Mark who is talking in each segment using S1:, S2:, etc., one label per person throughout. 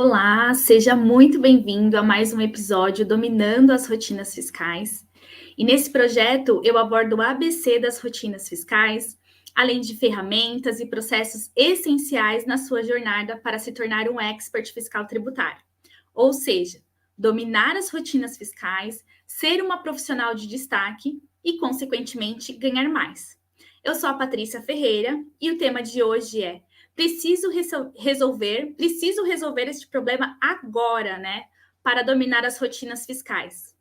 S1: Olá, seja muito bem-vindo a mais um episódio Dominando as Rotinas Fiscais. E nesse projeto eu abordo o ABC das rotinas fiscais, além de ferramentas e processos essenciais na sua jornada para se tornar um expert fiscal tributário. Ou seja, dominar as rotinas fiscais, ser uma profissional de destaque e, consequentemente, ganhar mais. Eu sou a Patrícia Ferreira e o tema de hoje é preciso resolver este problema agora, né? Para dominar as rotinas fiscais.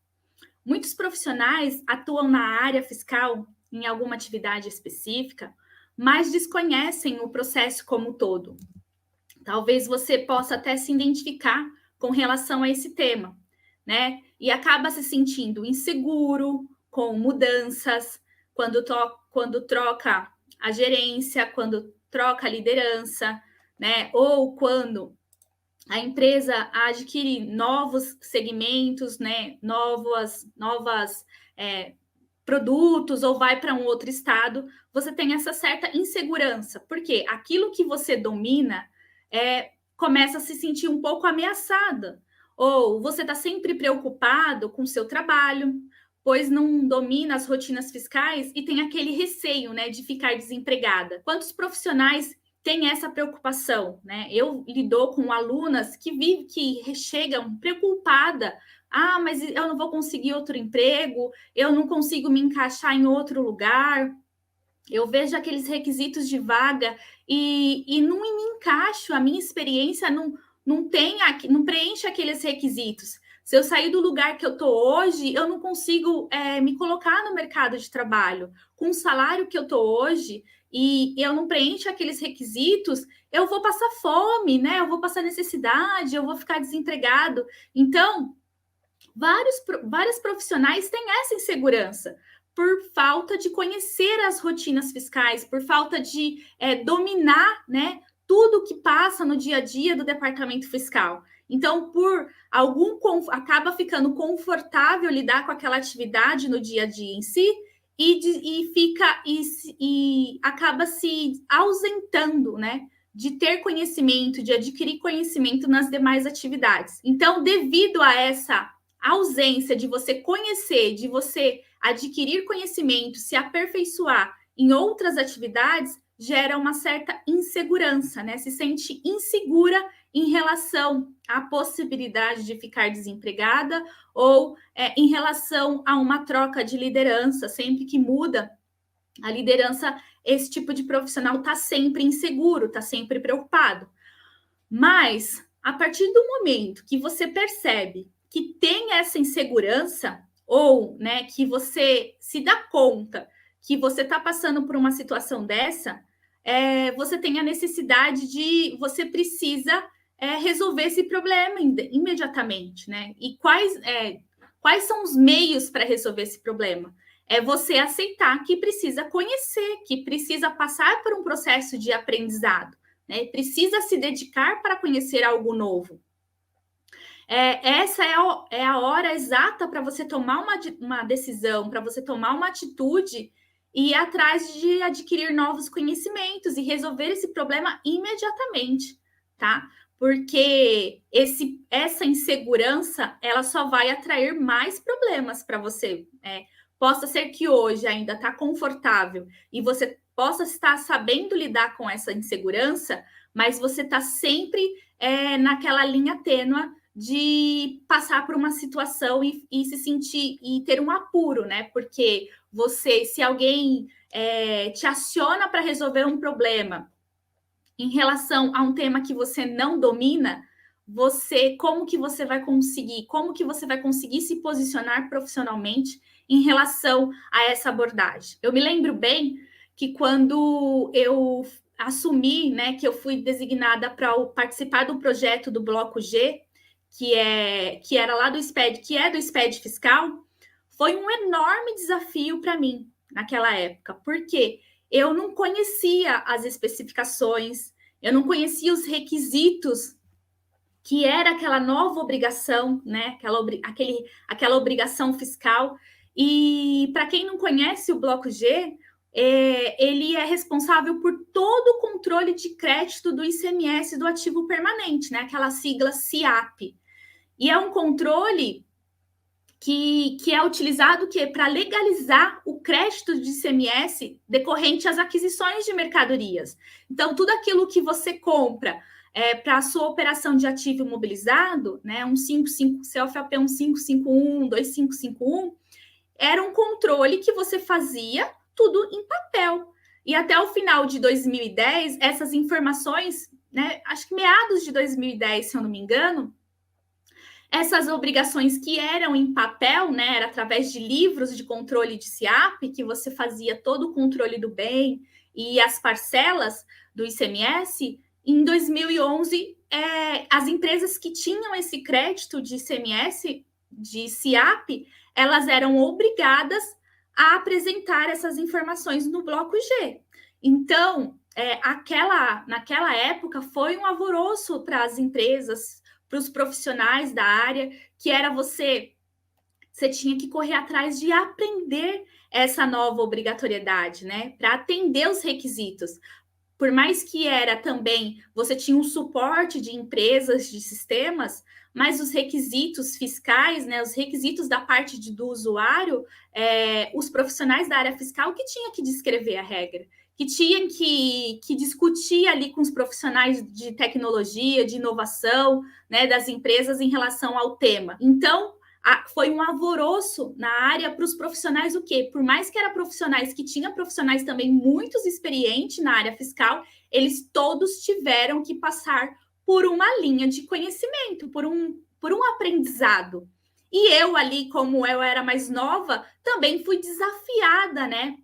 S1: Muitos profissionais atuam na área fiscal em alguma atividade específica, mas desconhecem o processo como um todo. Talvez você possa até se identificar com relação a esse tema, né? E acaba se sentindo inseguro com mudanças, quando troca a gerência, quando troca a liderança, né? Ou quando a empresa adquire novos segmentos, né? Novas produtos ou vai para um outro estado, você tem essa certa insegurança, porque aquilo que você domina começa a se sentir um pouco ameaçada, ou você está sempre preocupado com o seu trabalho, pois não domina as rotinas fiscais e tem aquele receio, né, de ficar desempregada. Quantos profissionais têm essa preocupação, né? Eu lido com alunas que chegam preocupada. Ah, mas eu não vou conseguir outro emprego, eu não consigo me encaixar em outro lugar. Eu vejo aqueles requisitos de vaga e não me encaixo, a minha experiência não preenche aqueles requisitos. Se eu sair do lugar que eu estou hoje, eu não consigo me colocar no mercado de trabalho. Com o salário que eu estou hoje e eu não preencho aqueles requisitos, eu vou passar fome, né? Eu vou passar necessidade, eu vou ficar desempregado. Então, vários profissionais têm essa insegurança por falta de conhecer as rotinas fiscais, por falta de dominar, né, tudo que passa no dia a dia do departamento fiscal. Então, acaba ficando confortável lidar com aquela atividade no dia a dia em si e acaba se ausentando, né, de ter conhecimento, de adquirir conhecimento nas demais atividades. Então, devido a essa ausência de você conhecer, de você adquirir conhecimento, se aperfeiçoar em outras atividades, gera uma certa insegurança, né? Se sente insegura em relação à possibilidade de ficar desempregada ou em relação a uma troca de liderança. Sempre que muda a liderança, esse tipo de profissional está sempre inseguro, está sempre preocupado. Mas, a partir do momento que você percebe que tem essa insegurança, ou né, que você se dá conta que você está passando por uma situação dessa, você tem a necessidade você precisa resolver esse problema imediatamente, né? E quais são os meios para resolver esse problema? É você aceitar que precisa conhecer, que precisa passar por um processo de aprendizado, né? Precisa se dedicar para conhecer algo novo. Essa é a hora exata para você tomar uma decisão, para você tomar uma atitude e ir atrás de adquirir novos conhecimentos e resolver esse problema imediatamente, tá? Porque essa insegurança, ela só vai atrair mais problemas para você. Possa ser que hoje ainda está confortável e você possa estar sabendo lidar com essa insegurança, mas você está sempre naquela linha tênue de passar por uma situação e se sentir e ter um apuro, né? Porque se alguém te aciona para resolver um problema em relação a um tema que você não domina, como que você vai conseguir se posicionar profissionalmente em relação a essa abordagem? Eu me lembro bem que quando eu assumi, né, que eu fui designada para participar do projeto do Bloco G, que era lá do SPED, que é do SPED fiscal, foi um enorme desafio para mim naquela época, porque eu não conhecia as especificações, eu não conhecia os requisitos que era aquela nova obrigação, né? Aquela obrigação fiscal. E para quem não conhece o Bloco G, ele é responsável por todo o controle de crédito do ICMS do ativo permanente, né? Aquela sigla SIAP. E é um controle que é utilizado para legalizar o crédito de ICMS decorrente às aquisições de mercadorias. Então, tudo aquilo que você compra para a sua operação de ativo imobilizado, né, CFAP 1551, 2551, era um controle que você fazia tudo em papel. E até o final de 2010, essas informações, né, acho que meados de 2010, se eu não me engano, essas obrigações que eram em papel, né, era através de livros de controle de SIAP, que você fazia todo o controle do bem e as parcelas do ICMS, em 2011, as empresas que tinham esse crédito de ICMS, de SIAP, elas eram obrigadas a apresentar essas informações no bloco G. Então, naquela época, foi um alvoroço para as empresas, para os profissionais da área, que era você tinha que correr atrás de aprender essa nova obrigatoriedade, né? Para atender os requisitos. Por mais que era também, você tinha um suporte de empresas, de sistemas, mas os requisitos fiscais, né, os requisitos da parte do usuário, os profissionais da área fiscal que tinham que descrever a regra, que tinham que discutir ali com os profissionais de tecnologia, de inovação, né, das empresas em relação ao tema. Então, foi um alvoroço na área para os profissionais, o quê? Por mais que eram profissionais que tinham profissionais também muito experientes na área fiscal, eles todos tiveram que passar por uma linha de conhecimento, por um aprendizado. E eu ali, como eu era mais nova, também fui desafiada, né,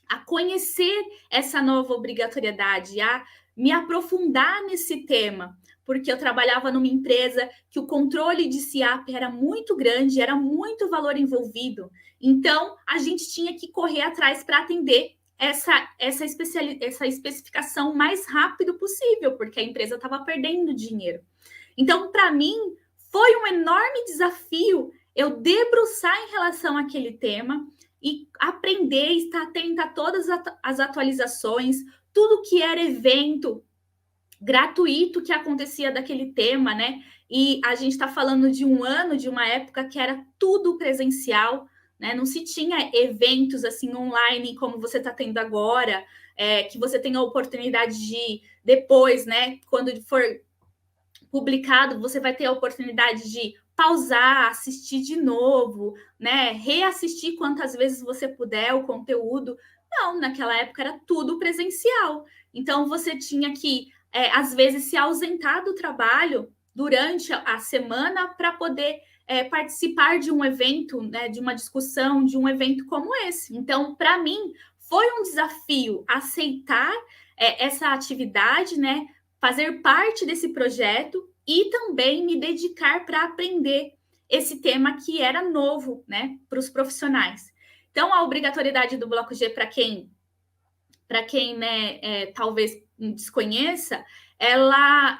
S1: a conhecer essa nova obrigatoriedade, a me aprofundar nesse tema, porque eu trabalhava numa empresa que o controle de SIAP era muito grande, era muito valor envolvido. Então, a gente tinha que correr atrás para atender essa especificação o mais rápido possível, porque a empresa estava perdendo dinheiro. Então, para mim, foi um enorme desafio eu debruçar em relação àquele tema e aprender, estar atenta a todas as atualizações, tudo que era evento gratuito que acontecia daquele tema, né? E a gente está falando de um ano, de uma época que era tudo presencial, né? Não se tinha eventos assim online como você está tendo agora, que você tem a oportunidade de depois, né? Quando for publicado, você vai ter a oportunidade de pausar, assistir de novo, né? Reassistir quantas vezes você puder o conteúdo. Não, naquela época era tudo presencial. Então você tinha que às vezes se ausentar do trabalho durante a semana para poder participar de um evento, né, de uma discussão, de um evento como esse. Então, para mim, foi um desafio aceitar essa atividade, né, fazer parte desse projeto e também me dedicar para aprender esse tema que era novo, né, para os profissionais. Então, a obrigatoriedade do Bloco G, para quem né, talvez desconheça, ela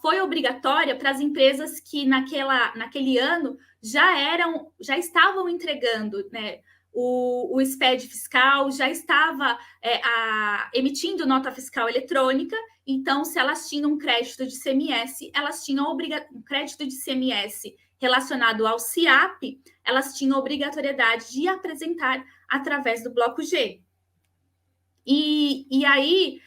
S1: foi obrigatória para as empresas que naquele ano já estavam entregando, né, o SPED fiscal, já estava emitindo nota fiscal eletrônica. Então, se elas tinham um crédito de ICMS, elas tinham um crédito de ICMS relacionado ao SIAP, elas tinham obrigatoriedade de apresentar através do Bloco G. E aí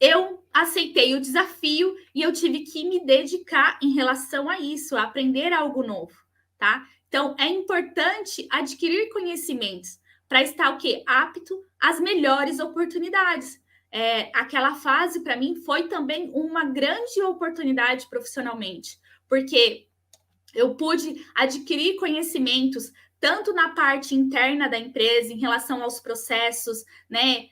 S1: eu aceitei o desafio e eu tive que me dedicar em relação a isso, a aprender algo novo, tá? Então, é importante adquirir conhecimentos para estar o quê? Apto às melhores oportunidades. Aquela fase, para mim, foi também uma grande oportunidade profissionalmente, porque eu pude adquirir conhecimentos tanto na parte interna da empresa, em relação aos processos, né?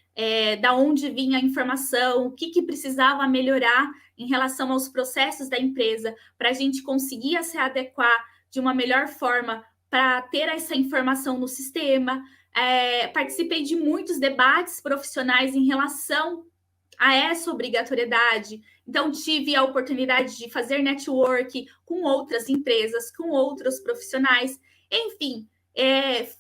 S1: Da onde vinha a informação, o que precisava melhorar em relação aos processos da empresa, para a gente conseguir se adequar de uma melhor forma para ter essa informação no sistema. Participei de muitos debates profissionais em relação a essa obrigatoriedade. Então, tive a oportunidade de fazer network com outras empresas, com outros profissionais. Enfim,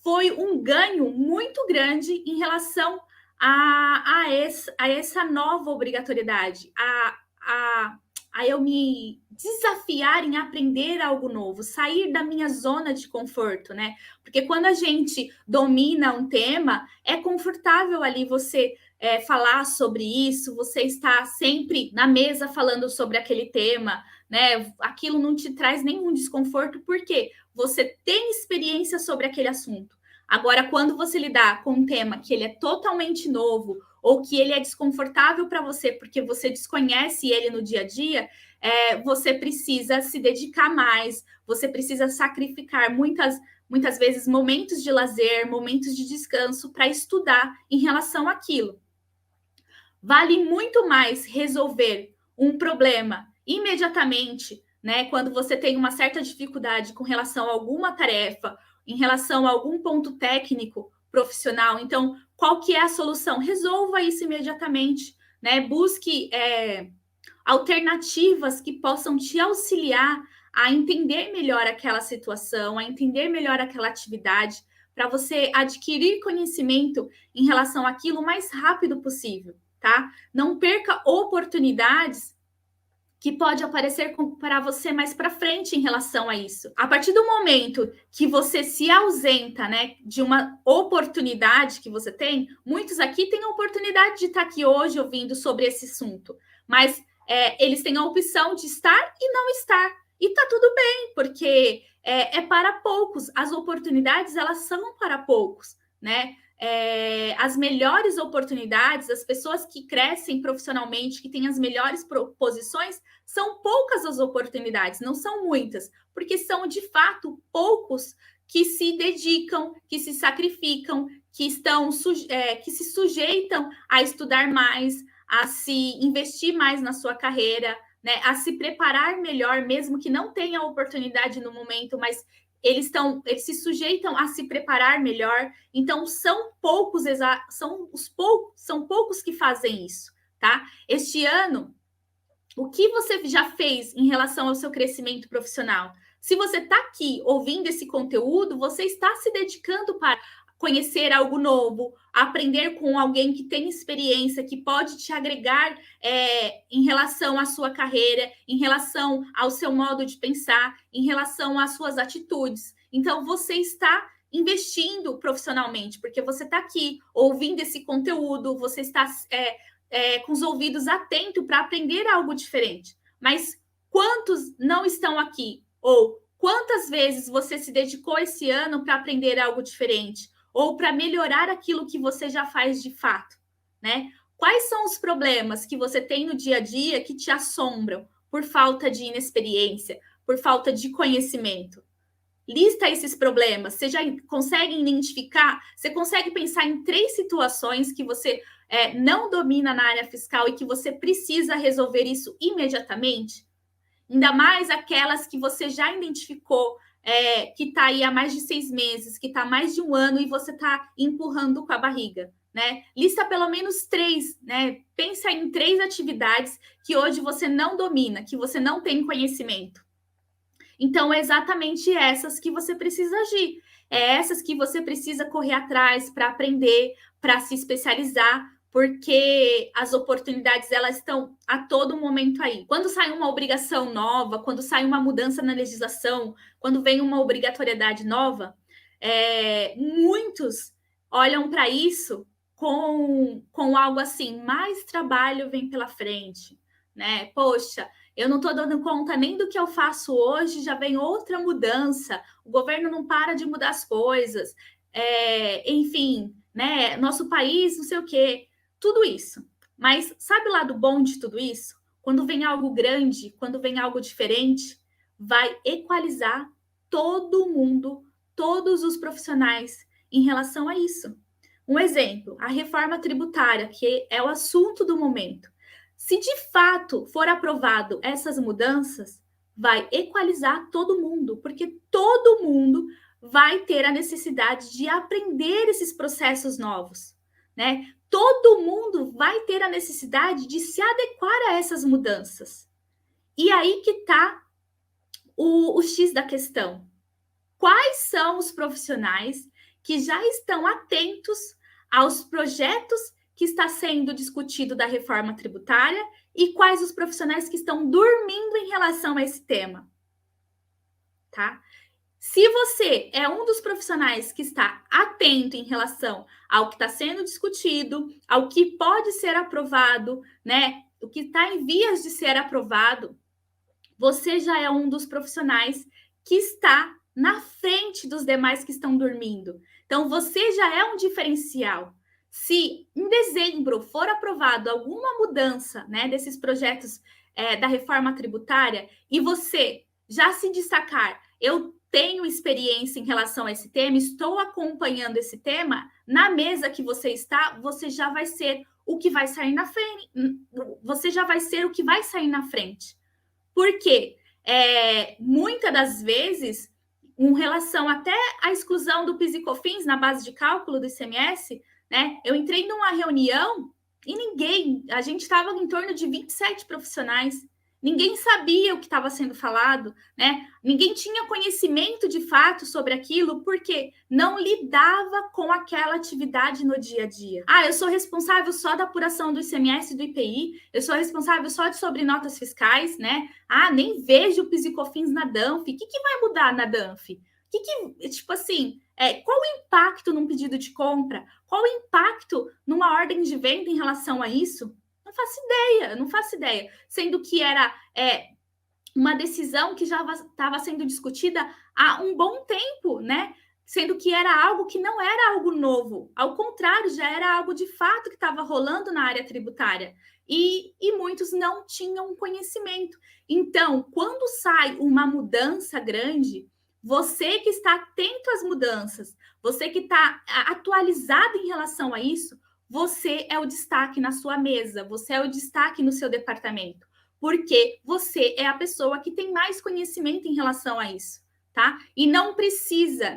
S1: foi um ganho muito grande em relação a essa nova obrigatoriedade, a eu me desafiar em aprender algo novo, sair da minha zona de conforto, né? Porque quando a gente domina um tema, é confortável ali você falar sobre isso, você está sempre na mesa falando sobre aquele tema, né? Aquilo não te traz nenhum desconforto, porque você tem experiência sobre aquele assunto. Agora, quando você lidar com um tema que ele é totalmente novo ou que ele é desconfortável para você porque você desconhece ele no dia a dia, você precisa se dedicar mais, você precisa sacrificar muitas vezes momentos de lazer, momentos de descanso para estudar em relação àquilo. Vale muito mais resolver um problema imediatamente, né? Quando você tem uma certa dificuldade com relação a alguma tarefa, em relação a algum ponto técnico profissional. Então, qual que é a solução? Resolva isso imediatamente, né? Busque alternativas que possam te auxiliar a entender melhor aquela situação, a entender melhor aquela atividade, para você adquirir conhecimento em relação àquilo o mais rápido possível, tá? Não perca oportunidades que pode aparecer para você mais para frente em relação a isso. A partir do momento que você se ausenta, né, de uma oportunidade que você tem, muitos aqui têm a oportunidade de estar aqui hoje ouvindo sobre esse assunto, mas eles têm a opção de estar e não estar. E tá tudo bem, porque é para poucos. As oportunidades, elas são para poucos, né? As melhores oportunidades, as pessoas que crescem profissionalmente, que têm as melhores posições, são poucas as oportunidades, não são muitas, porque são de fato poucos que se dedicam, que se sacrificam, que se sujeitam a estudar mais, a se investir mais na sua carreira, né, a se preparar melhor, mesmo que não tenha oportunidade no momento, mas eles se sujeitam a se preparar melhor. Então são poucos que fazem isso, tá? Este ano, o que você já fez em relação ao seu crescimento profissional? Se você está aqui ouvindo esse conteúdo, você está se dedicando para conhecer algo novo, aprender com alguém que tem experiência, que pode te agregar em relação à sua carreira, em relação ao seu modo de pensar, em relação às suas atitudes. Então, você está investindo profissionalmente, porque você está aqui ouvindo esse conteúdo, você está com os ouvidos atentos para aprender algo diferente. Mas quantos não estão aqui? Ou quantas vezes você se dedicou esse ano para aprender algo diferente? Ou para melhorar aquilo que você já faz de fato, né? Quais são os problemas que você tem no dia a dia que te assombram por falta de inexperiência, por falta de conhecimento? Lista esses problemas. Você já consegue identificar? Você consegue pensar em 3 situações que você não domina na área fiscal e que você precisa resolver isso imediatamente? Ainda mais aquelas que você já identificou, que está aí há mais de 6 meses, que está há mais de 1 ano e você está empurrando com a barriga, né? Lista pelo menos 3, né? Pensa em 3 atividades que hoje você não domina, que você não tem conhecimento. Então, é exatamente essas que você precisa agir. É essas que você precisa correr atrás para aprender, para se especializar, porque as oportunidades elas estão a todo momento aí. Quando sai uma obrigação nova, quando sai uma mudança na legislação, quando vem uma obrigatoriedade nova, muitos olham para isso com algo assim, mais trabalho vem pela frente, né? Poxa, eu não estou dando conta nem do que eu faço hoje, já vem outra mudança, o governo não para de mudar as coisas, enfim, né? Nosso país, não sei o quê, tudo isso. Mas sabe o lado bom de tudo isso? Quando vem algo grande, quando vem algo diferente, vai equalizar todo mundo, todos os profissionais em relação a isso. Um exemplo, a reforma tributária, que é o assunto do momento. Se de fato for aprovado essas mudanças, vai equalizar todo mundo, porque todo mundo vai ter a necessidade de aprender esses processos novos, né? Todo mundo vai ter a necessidade de se adequar a essas mudanças. E aí que está o X da questão. quais são os profissionais que já estão atentos aos projetos que está sendo discutido da reforma tributária e quais os profissionais que estão dormindo em relação a esse tema, tá? Se você é um dos profissionais que está atento em relação ao que está sendo discutido, ao que pode ser aprovado, né? O que está em vias de ser aprovado, você já é um dos profissionais que está na frente dos demais que estão dormindo. Então, você já é um diferencial. Se em dezembro for aprovado alguma mudança, né, desses projetos da reforma tributária e você já se destacar, eu tenho experiência em relação a esse tema, estou acompanhando esse tema, na mesa que você está, você já vai ser o que vai sair na frente. Você já vai ser o que vai sair na frente. Porque muitas das vezes, em relação até à exclusão do PIS e COFINS na base de cálculo do ICMS, né? Eu entrei numa reunião e a gente estava em torno de 27 profissionais, ninguém sabia o que estava sendo falado, né? Ninguém tinha conhecimento de fato sobre aquilo, porque não lidava com aquela atividade no dia a dia. Eu sou responsável só da apuração do ICMS e do IPI, eu sou responsável só de sobre notas fiscais, né? Nem vejo o PIS e COFINS na DANF. O que vai mudar na DANF? Tipo assim, qual o impacto num pedido de compra? Qual o impacto numa ordem de venda em relação a isso? Não faço ideia. Sendo que era uma decisão que já estava sendo discutida há um bom tempo, né? Sendo que era algo que não era algo novo. Ao contrário, já era algo de fato que estava rolando na área tributária. E muitos não tinham conhecimento. Então, quando sai uma mudança grande, você que está atento às mudanças, você que está atualizado em relação a isso, você é o destaque na sua mesa, você é o destaque no seu departamento, porque você é a pessoa que tem mais conhecimento em relação a isso, tá? E não precisa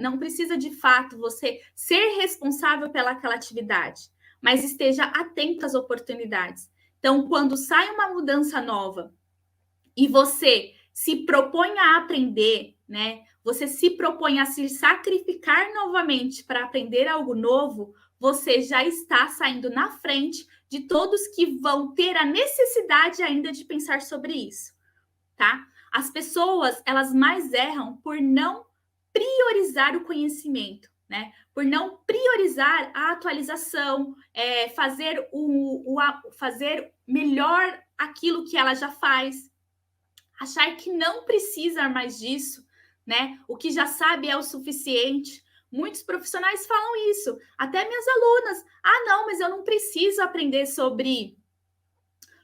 S1: de fato você ser responsável pelaquela atividade, mas esteja atento às oportunidades. Então, quando sai uma mudança nova e você se propõe a aprender, né? Você se propõe a se sacrificar novamente para aprender algo novo, você já está saindo na frente de todos que vão ter a necessidade ainda de pensar sobre isso, tá? As pessoas, elas mais erram por não priorizar o conhecimento, né? Por não priorizar a atualização, fazer melhor aquilo que ela já faz, achar que não precisa mais disso, né? O que já sabe é o suficiente. Muitos profissionais falam isso, até minhas alunas. Não, mas eu não preciso aprender sobre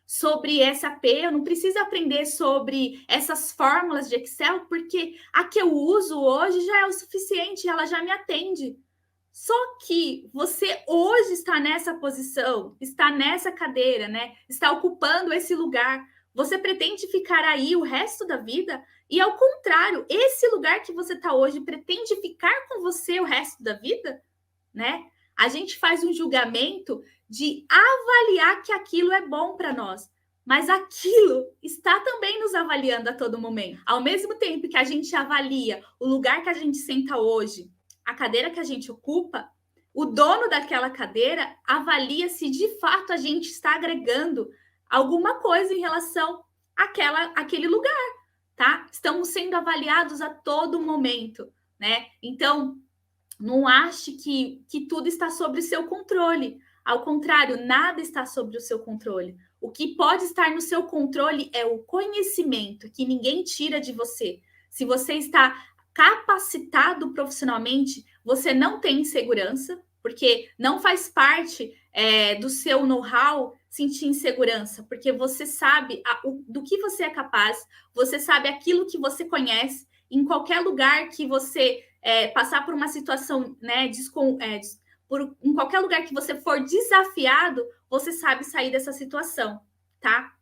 S1: SAP, eu não preciso aprender sobre essas fórmulas de Excel, porque a que eu uso hoje já é o suficiente, ela já me atende. Só que você hoje está nessa posição, está nessa cadeira, né? Está ocupando esse lugar. Você pretende ficar aí o resto da vida? E ao contrário, esse lugar que você está hoje pretende ficar com você o resto da vida, né? A gente faz um julgamento de avaliar que aquilo é bom para nós, mas aquilo está também nos avaliando a todo momento. Ao mesmo tempo que a gente avalia o lugar que a gente senta hoje, a cadeira que a gente ocupa, o dono daquela cadeira avalia se de fato a gente está agregando alguma coisa em relação àquele lugar, tá? Estamos sendo avaliados a todo momento, né? Então, não ache que tudo está sob o seu controle. Ao contrário, nada está sob o seu controle. O que pode estar no seu controle é o conhecimento, que ninguém tira de você. Se você está capacitado profissionalmente, você não tem insegurança, porque não faz parte do seu know-how sentir insegurança, porque você sabe do que você é capaz, você sabe aquilo que você conhece, em qualquer lugar que você passar por uma situação, né, em qualquer lugar que você for desafiado, você sabe sair dessa situação, tá?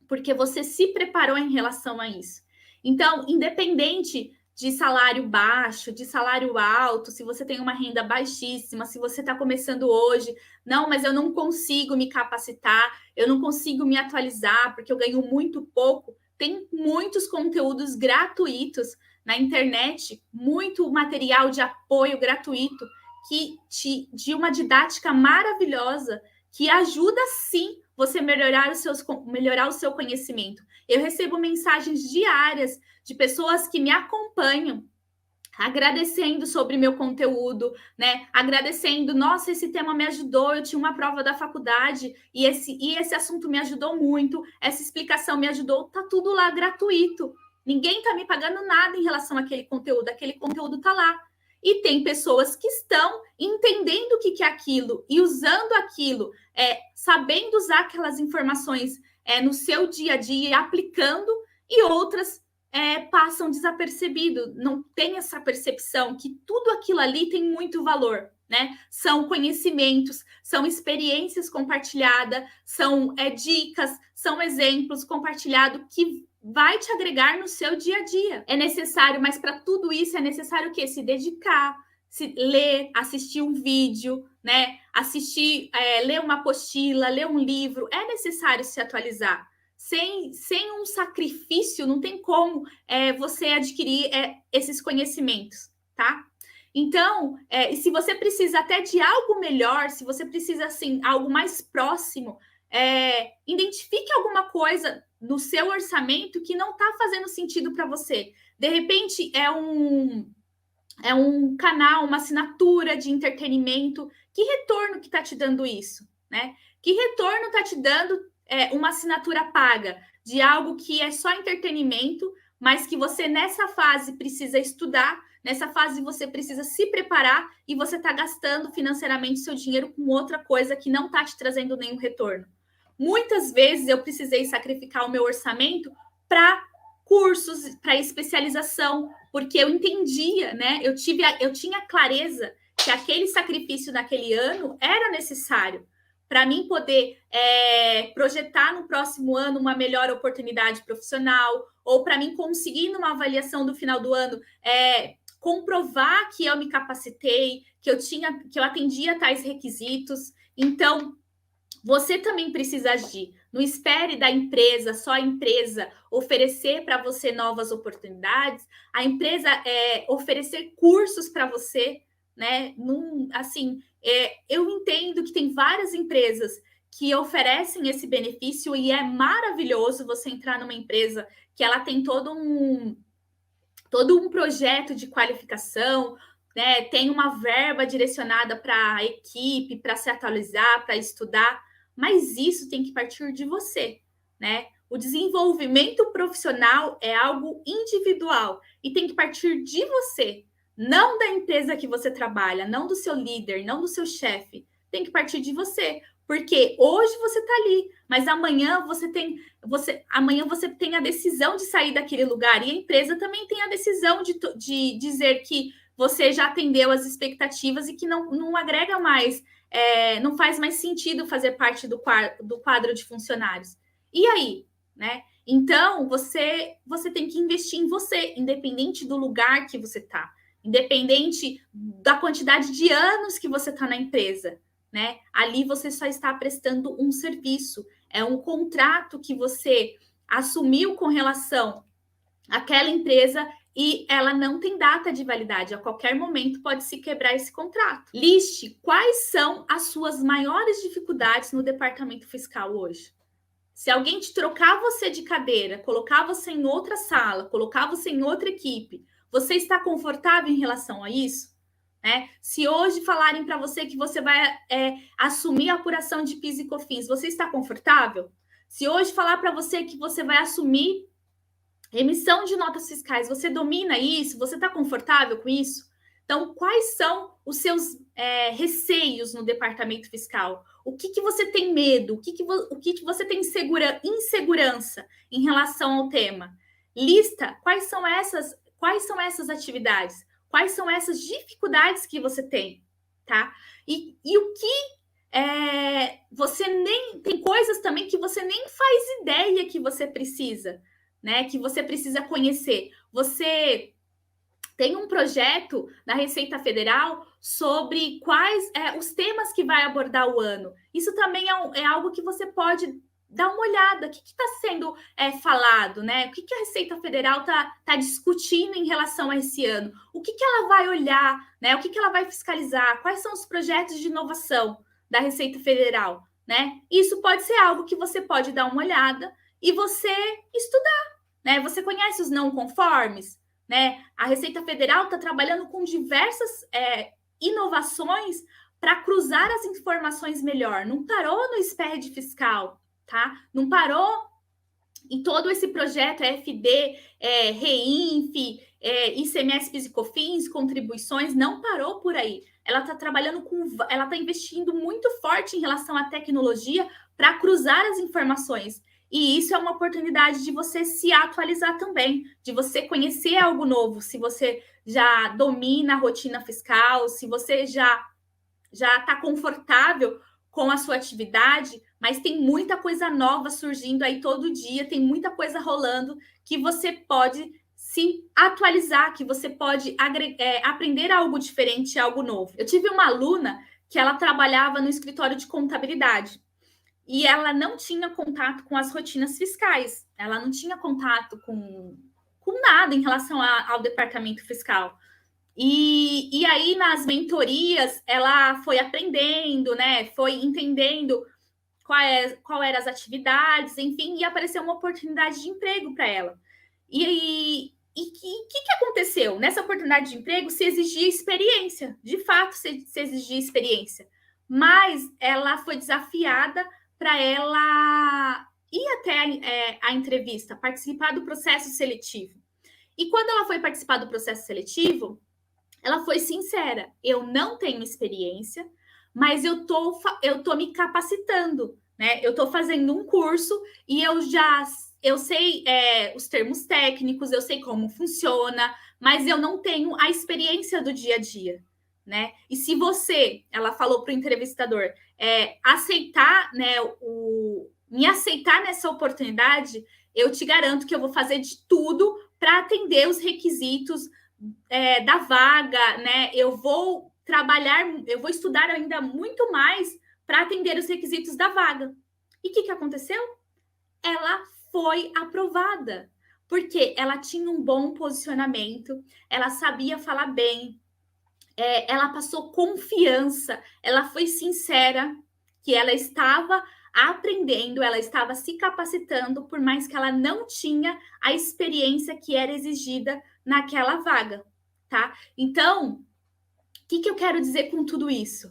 S1: Porque você se preparou em relação a isso. Então, independente de salário baixo, de salário alto, se você tem uma renda baixíssima, se você está começando hoje, não, mas eu não consigo me capacitar, eu não consigo me atualizar, porque eu ganho muito pouco. Tem muitos conteúdos gratuitos na internet muito material de apoio gratuito de uma didática maravilhosa que ajuda sim você melhorar o seu conhecimento. Eu recebo mensagens diárias de pessoas que me acompanham agradecendo sobre meu conteúdo, né? Agradecendo, nossa, esse tema me ajudou, eu tinha uma prova da faculdade e esse assunto me ajudou muito, essa explicação me ajudou, tá tudo lá gratuito. Ninguém tá me pagando nada em relação àquele conteúdo tá lá. E tem pessoas que estão entendendo o que é aquilo e usando aquilo, sabendo usar aquelas informações no seu dia a dia e aplicando, e outras passam desapercebido, não tem essa percepção que tudo aquilo ali tem muito valor, né? São conhecimentos, são experiências compartilhadas, são dicas, são exemplos compartilhados que vai te agregar no seu dia a dia. É necessário, mas para tudo isso é necessário o quê? Se dedicar, ler, assistir um vídeo, né? Ler uma apostila, ler um livro. É necessário se atualizar. Sem um sacrifício, não tem como você adquirir esses conhecimentos, tá? Então, se você precisa até de algo melhor, se você precisa, assim, algo mais próximo, identifique alguma coisa no seu orçamento que não está fazendo sentido para você. De repente, é um canal, uma assinatura de entretenimento. Que retorno que está te dando isso, né? Que retorno está te dando uma assinatura paga de algo que é só entretenimento, mas que você nessa fase precisa estudar, nessa fase você precisa se preparar e você está gastando financeiramente seu dinheiro com outra coisa que não está te trazendo nenhum retorno. Muitas vezes eu precisei sacrificar o meu orçamento para cursos, para especialização, porque eu entendia, né? Eu tinha clareza que aquele sacrifício naquele ano era necessário para mim poder projetar no próximo ano uma melhor oportunidade profissional, ou para mim conseguir, numa avaliação do final do ano, comprovar que eu me capacitei, que eu atendia tais requisitos. Então, você também precisa agir. Não espere da empresa, só a empresa oferecer para você novas oportunidades, a empresa oferecer cursos para você, né? Eu entendo que tem várias empresas que oferecem esse benefício e é maravilhoso você entrar numa empresa que ela tem todo um projeto de qualificação, né? Tem uma verba direcionada para a equipe, para se atualizar, para estudar, mas isso tem que partir de você, né? O desenvolvimento profissional é algo individual e tem que partir de você, não da empresa que você trabalha, não do seu líder, não do seu chefe. Tem que partir de você, porque hoje você está ali, mas amanhã você tem a decisão de sair daquele lugar, e a empresa também tem a decisão de dizer que você já atendeu as expectativas e que não agrega mais, não faz mais sentido fazer parte do quadro de funcionários. E aí, né? Então, você tem que investir em você, independente do lugar que você está, independente da quantidade de anos que você está na empresa, né? Ali você só está prestando um serviço, é um contrato que você assumiu com relação àquela empresa e ela não tem data de validade. A qualquer momento pode se quebrar esse contrato. Liste quais são as suas maiores dificuldades no departamento fiscal hoje. Se alguém te trocar você de cadeira, colocar você em outra sala, colocar você em outra equipe, você está confortável em relação a isso? Né? Se hoje falarem para você que você vai assumir a apuração de PIS e COFINS, você está confortável? Se hoje falar para você que você vai assumir emissão de notas fiscais, você domina isso? Você está confortável com isso? Então, quais são os seus receios no departamento fiscal? O que você tem medo? O que você tem insegurança em relação ao tema? Lista quais são essas atividades? Quais são essas dificuldades que você tem, tá? E o que você nem... Tem coisas também que você nem faz ideia que você precisa, né? Que você precisa conhecer. Você tem um projeto da Receita Federal sobre quais os temas que vai abordar o ano. Isso também é algo que você pode dá uma olhada, o que está sendo falado, né? O que a Receita Federal está discutindo em relação a esse ano? O que ela vai olhar, né? O que ela vai fiscalizar? Quais são os projetos de inovação da Receita Federal, né? Isso pode ser algo que você pode dar uma olhada e você estudar, né? Você conhece os não conformes, né? A Receita Federal está trabalhando com diversas inovações para cruzar as informações melhor. Não parou no SPED fiscal, tá? Não parou em todo esse projeto FD, REINF, ICMS, PIS e COFINS, contribuições, não parou por aí. Ela está trabalhando ela está investindo muito forte em relação à tecnologia para cruzar as informações. E isso é uma oportunidade de você se atualizar também, de você conhecer algo novo, se você já domina a rotina fiscal, se você já está confortável com a sua atividade, mas tem muita coisa nova surgindo aí todo dia, tem muita coisa rolando que você pode se atualizar, que você pode aprender algo diferente, algo novo. Eu tive uma aluna que ela trabalhava no escritório de contabilidade e ela não tinha contato com as rotinas fiscais, ela não tinha contato com nada em relação ao departamento fiscal. E aí, nas mentorias, ela foi aprendendo, né? Foi entendendo qual eram as atividades, enfim, e apareceu uma oportunidade de emprego para ela. E o que aconteceu? Nessa oportunidade de emprego, se exigia experiência, de fato, se exigia experiência. Mas ela foi desafiada para ela ir até a entrevista, participar do processo seletivo. E quando ela foi participar do processo seletivo, ela foi sincera, eu não tenho experiência, mas eu tô me capacitando, né? Eu tô fazendo um curso e eu sei os termos técnicos, eu sei como funciona, mas eu não tenho a experiência do dia a dia, né? E se você, ela falou para o entrevistador, aceitar, né, me aceitar nessa oportunidade, eu te garanto que eu vou fazer de tudo para atender os requisitos da vaga, né? Eu vou estudar ainda muito mais para atender os requisitos da vaga. E o que aconteceu? Ela foi aprovada, porque ela tinha um bom posicionamento, ela sabia falar bem, ela passou confiança, ela foi sincera que ela estava aprendendo, ela estava se capacitando, por mais que ela não tinha a experiência que era exigida naquela vaga, tá? Então, o que eu quero dizer com tudo isso?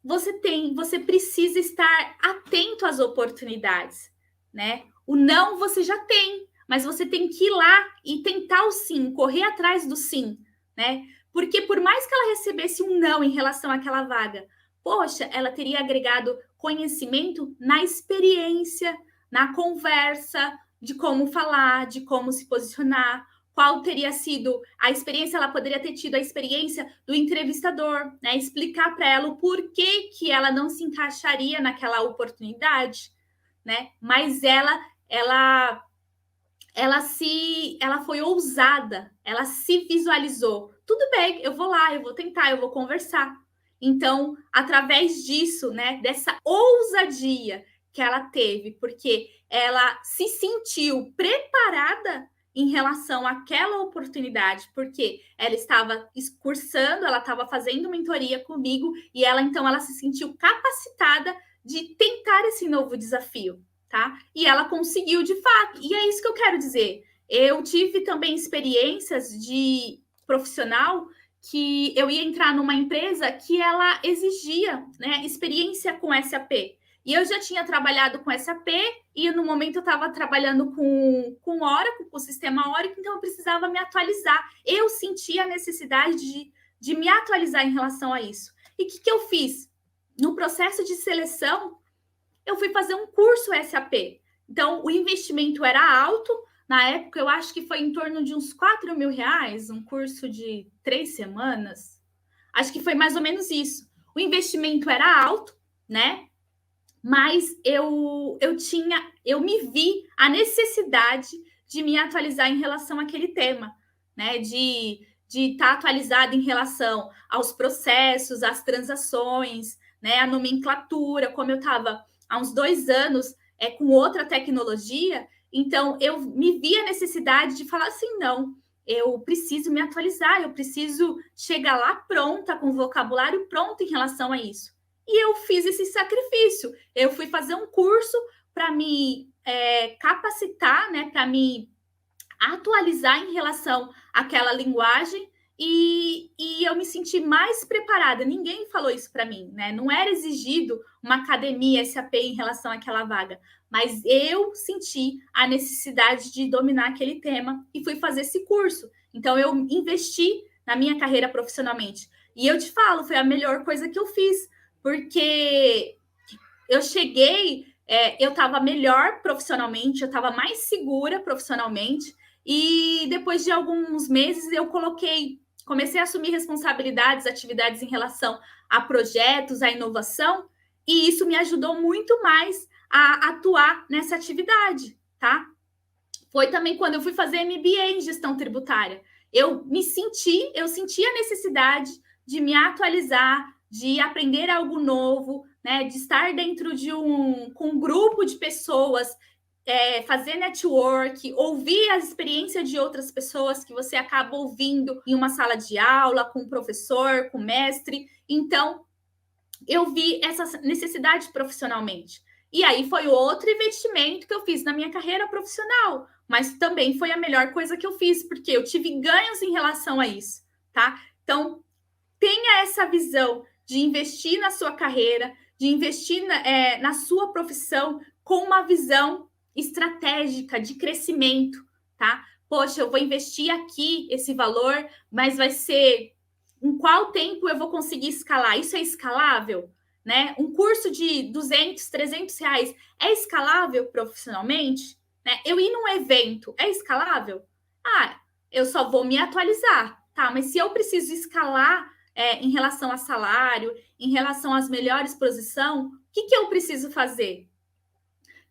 S1: Você precisa estar atento às oportunidades, né? O não você já tem, mas você tem que ir lá e tentar o sim, correr atrás do sim, né? Porque por mais que ela recebesse um não em relação àquela vaga, poxa, ela teria agregado conhecimento na experiência, na conversa, de como falar, de como se posicionar, qual teria sido a experiência, ela poderia ter tido a experiência do entrevistador, né? Explicar para ela o porquê que ela não se encaixaria naquela oportunidade, né? Mas ela foi ousada, ela se visualizou. Tudo bem, eu vou lá, eu vou tentar, eu vou conversar. Então, através disso, né, dessa ousadia que ela teve, porque ela se sentiu preparada em relação àquela oportunidade, porque ela estava cursando, ela estava fazendo mentoria comigo e ela se sentiu capacitada de tentar esse novo desafio, tá? E ela conseguiu de fato. E é isso que eu quero dizer. Eu tive também experiências de profissional que eu ia entrar numa empresa que ela exigia, né, experiência com SAP. E eu já tinha trabalhado com SAP e no momento eu estava trabalhando com Oracle, com o sistema Oracle, então eu precisava me atualizar. Eu sentia a necessidade de me atualizar em relação a isso. E o que eu fiz? No processo de seleção, eu fui fazer um curso SAP. Então, o investimento era alto. Na época, eu acho que foi em torno de uns 4 mil reais, um curso de 3 semanas. Acho que foi mais ou menos isso. O investimento era alto, né? Mas eu me vi a necessidade de me atualizar em relação àquele tema, né? De estar atualizada em relação aos processos, às transações, né? A nomenclatura, como eu estava há uns 2 anos com outra tecnologia. Então, eu me vi a necessidade de falar assim, não, eu preciso me atualizar, eu preciso chegar lá pronta, com vocabulário pronto em relação a isso. E eu fiz esse sacrifício. Eu fui fazer um curso para me capacitar, né, para me atualizar em relação àquela linguagem e eu me senti mais preparada. Ninguém falou isso para mim, né? Não era exigido uma academia SAP em relação àquela vaga, mas eu senti a necessidade de dominar aquele tema e fui fazer esse curso. Então, eu investi na minha carreira profissionalmente. E eu te falo, foi a melhor coisa que eu fiz, porque eu cheguei, eu estava melhor profissionalmente, eu estava mais segura profissionalmente, e depois de alguns meses eu comecei a assumir responsabilidades, atividades em relação a projetos, a inovação, e isso me ajudou muito mais a atuar nessa atividade, tá? Foi também quando eu fui fazer MBA em gestão tributária. Eu senti a necessidade de me atualizar, de aprender algo novo, né? De estar dentro com um grupo de pessoas, fazer network, ouvir a experiência de outras pessoas que você acaba ouvindo em uma sala de aula, com o professor, com o mestre. Então, eu vi essa necessidade profissionalmente. E aí foi outro investimento que eu fiz na minha carreira profissional, mas também foi a melhor coisa que eu fiz, porque eu tive ganhos em relação a isso, tá? Então, tenha essa visão de investir na sua carreira, de investir na sua profissão com uma visão estratégica de crescimento, tá? Poxa, eu vou investir aqui esse valor, mas vai ser em qual tempo eu vou conseguir escalar? Isso é escalável? Né? Um curso de 200, 300 reais é escalável profissionalmente? Né? Eu ir num evento é escalável? Ah, eu só vou me atualizar, tá? Mas se eu preciso escalar em relação a salário, em relação às melhores posições, o que eu preciso fazer?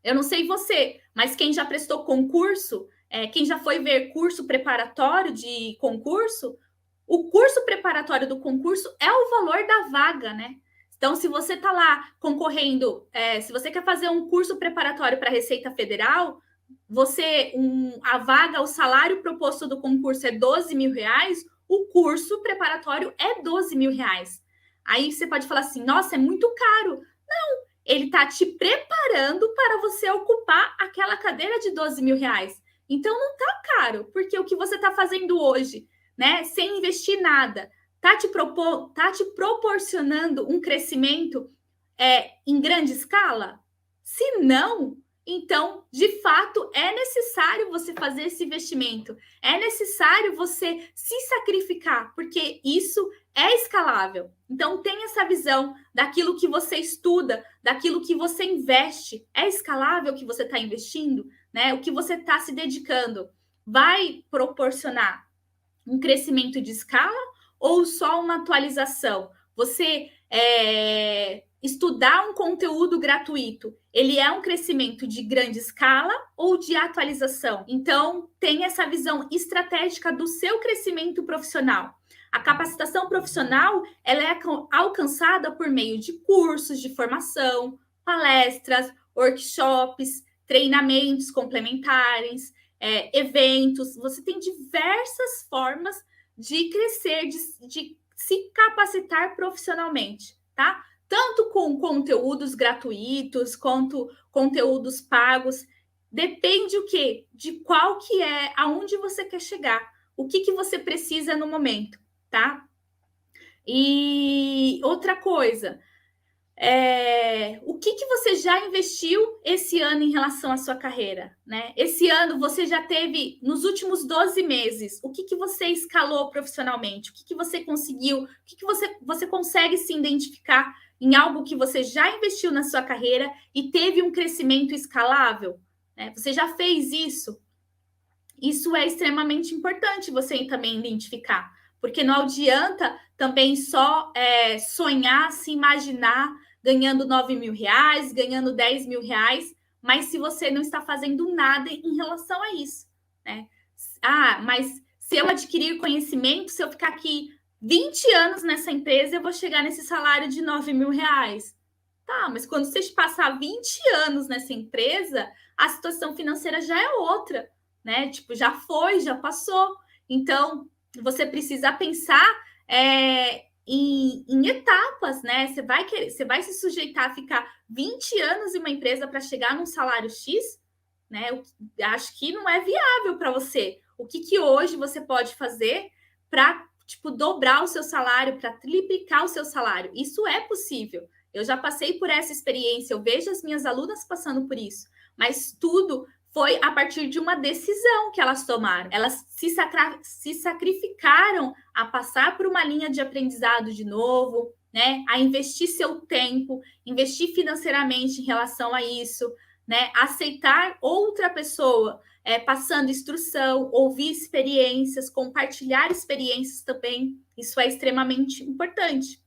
S1: Eu não sei você, mas quem já prestou concurso, quem já foi ver curso preparatório de concurso, o curso preparatório do concurso é o valor da vaga, né? Então, se você está lá concorrendo, se você quer fazer um curso preparatório para a Receita Federal, a vaga, o salário proposto do concurso é 12 mil reais, o curso preparatório é 12 mil reais. Aí você pode falar assim, nossa, é muito caro. Não, ele está te preparando para você ocupar aquela cadeira de 12 mil reais. Então, não está caro, porque o que você está fazendo hoje, né, sem investir nada, tá te proporcionando um crescimento em grande escala? Se não, então, de fato, é necessário você fazer esse investimento, é necessário você se sacrificar, porque isso é escalável. Então, tenha essa visão daquilo que você estuda, daquilo que você investe. É escalável o que você está investindo, né? O que você está se dedicando vai proporcionar um crescimento de escala ou só uma atualização? Você estudar um conteúdo gratuito, ele é um crescimento de grande escala ou de atualização? Então, tem essa visão estratégica do seu crescimento profissional. A capacitação profissional, ela é alcançada por meio de cursos de formação, palestras, workshops, treinamentos complementares, eventos. Você tem diversas formas de crescer, de se capacitar profissionalmente, tá? Tanto com conteúdos gratuitos, quanto conteúdos pagos. Depende o quê? De qual que é, aonde você quer chegar, o que você precisa no momento, tá? E outra coisa, o que você já investiu esse ano em relação à sua carreira, né? Esse ano você já teve, nos últimos 12 meses, o que você escalou profissionalmente? O que você conseguiu? O que você consegue se identificar em algo que você já investiu na sua carreira e teve um crescimento escalável? Né? Você já fez isso? Isso é extremamente importante você também identificar, porque não adianta também só sonhar, se imaginar ganhando 9 mil reais, ganhando 10 mil reais, mas se você não está fazendo nada em relação a isso, né? Ah, mas se eu adquirir conhecimento, se eu ficar aqui 20 anos nessa empresa, eu vou chegar nesse salário de 9 mil reais. Tá, mas quando você passar 20 anos nessa empresa, a situação financeira já é outra, né? Tipo, já foi, já passou. Então, você precisa pensar em etapas, né? Você vai se sujeitar a ficar 20 anos em uma empresa para chegar num salário X, né? Eu acho que não é viável para você. O que hoje você pode fazer para, tipo, dobrar o seu salário, para triplicar o seu salário? Isso é possível. Eu já passei por essa experiência, eu vejo as minhas alunas passando por isso, mas tudo foi a partir de uma decisão que elas tomaram. Elas se sacrificaram a passar por uma linha de aprendizado de novo, né? A investir seu tempo, investir financeiramente em relação a isso, né? Aceitar outra pessoa passando instrução, ouvir experiências, compartilhar experiências também. Isso é extremamente importante.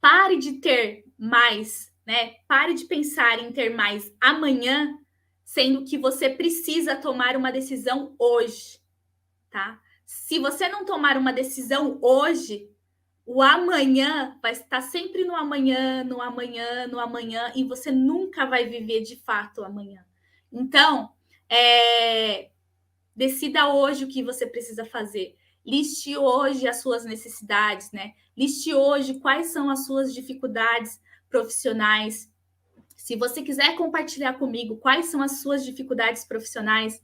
S1: Pare de ter mais, né? Pare de pensar em ter mais amanhã, sendo que você precisa tomar uma decisão hoje, tá? Se você não tomar uma decisão hoje, o amanhã vai estar sempre no amanhã, no amanhã, no amanhã, e você nunca vai viver de fato o amanhã. Então, decida hoje o que você precisa fazer. Liste hoje as suas necessidades, né? Liste hoje quais são as suas dificuldades profissionais. Se você quiser compartilhar comigo quais são as suas dificuldades profissionais,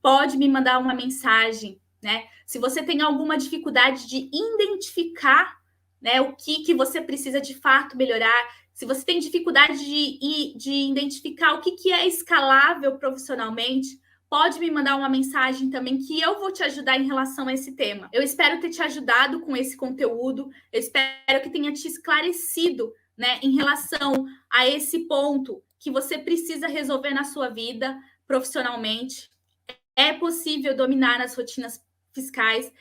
S1: pode me mandar uma mensagem, né? Se você tem alguma dificuldade de identificar, né, o que você precisa de fato melhorar, se você tem dificuldade de identificar o que é escalável profissionalmente, pode me mandar uma mensagem também que eu vou te ajudar em relação a esse tema. Eu espero ter te ajudado com esse conteúdo, eu espero que tenha te esclarecido, né, em relação a esse ponto que você precisa resolver na sua vida profissionalmente. É possível dominar as rotinas fiscais,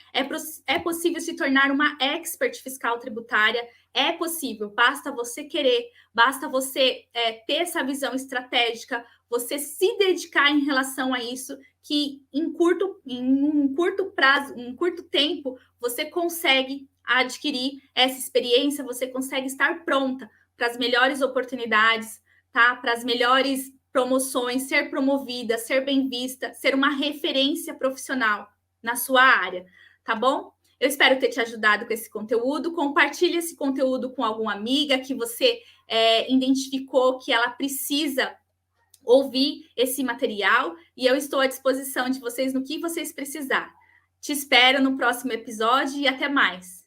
S1: é possível se tornar uma expert fiscal tributária, é possível, basta você querer, basta você ter essa visão estratégica, você se dedicar em relação a isso, que em um curto prazo, em um curto tempo, você consegue adquirir essa experiência, você consegue estar pronta para as melhores oportunidades, tá? Para as melhores promoções, ser promovida, ser bem vista, ser uma referência profissional na sua área, tá bom? Eu espero ter te ajudado com esse conteúdo. Compartilhe esse conteúdo com alguma amiga que você identificou que ela precisa ouvir esse material e eu estou à disposição de vocês no que vocês precisar. Te espero no próximo episódio e até mais.